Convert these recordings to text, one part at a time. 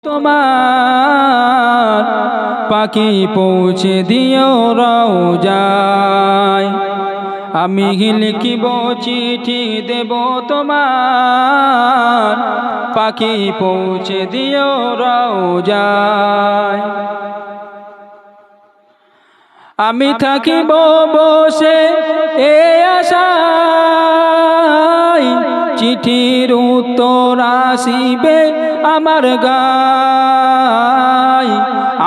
তোমার পাখি পৌঁছে দিও রওজায়। আমি লিখিব চিঠি দেব তোমার পাখি পৌঁছে দিও রওজায়। আমি থাকিব বসে এ আশায় চিঠির উত্তর আসিবে আমার গায়।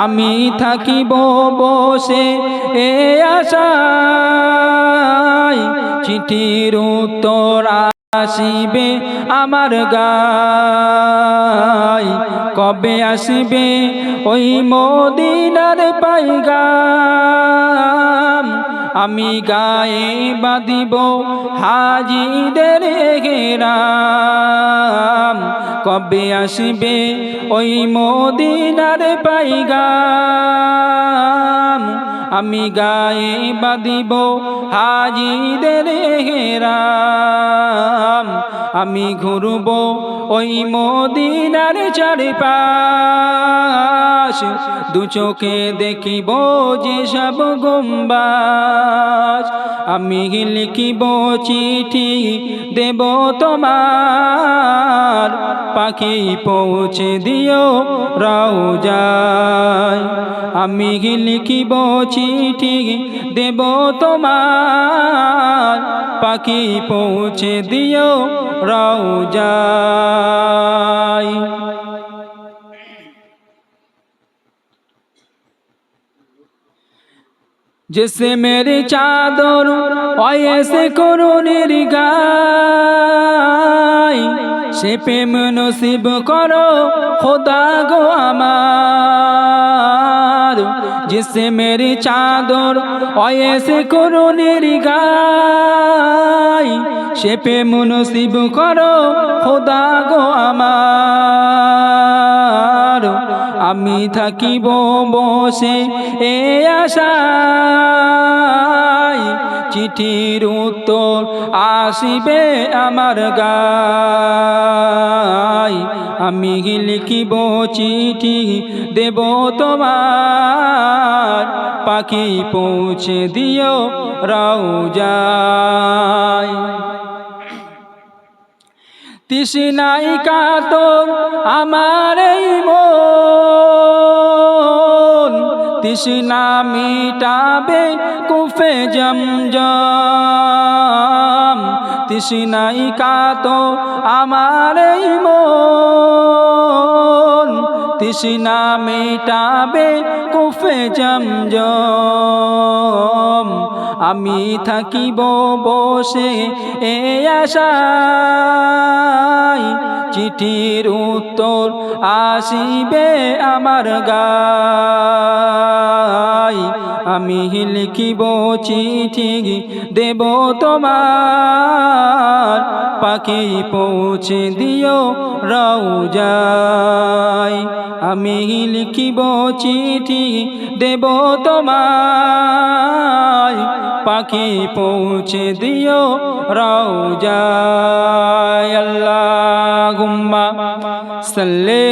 আমি থাকিব বসে এ আশায় চিঠির উত্তর আসিবে আমার গায়। কবে আসিবে ওই মদিনার পাইগাম, আমি গায়ে বাঁধিব হাজিদের ঘেরাম। কবে আসিবে ওই মদিনার পাইগাম, আমি গায়ে বাঁধিব হাজিদের ঘেরাম। আমি ঘুরব ওই মদিনার চারিপাশ, দু চোখে দেখিব যে সব গম্বাজ। আমি লিখিব চিঠি দেব তোমার পাখি পৌঁছে দিও রওজায়। আমি লিখিব চিঠি দেব তোমার পাখি পৌঁছে দিও রওজায়। जैसे मेरी चादर और ऐसे করুণের গায়, সে প্রেম নসিব করো খোদা গো আমার। जिससे मेरी चादर और ऐसे করুণের গায়, সে প্রেম নসিব করো খোদা গো আমার। আমি থাকিব বসে এ আশায় চিঠির উত্তর আসিবে আমার গায়। আমি লিখিব চিঠি দেব তোমার পাখি পৌঁছে দিও রওজায়। তৃষ্ণায় কাতর আমার এই মন, তৃষ্ণা মিটাবে কুফে জমজম। তৃষ্ণায় কাতর আমার এই মন, তৃষ্ণা মিটাবে কুফে জমজম। আমি থাকিব বসে এ আশায় চিঠির উত্তর আসিবে আমার গায়। আমি লিখিব চিঠি দেব তোমার পাখি পৌঁছে দিও রওজায়। আমি লিখিব চিঠি দেব তোমার পাখি পৌঁছে দিও রওজায়। আল্লাহুম্মা সাল্লি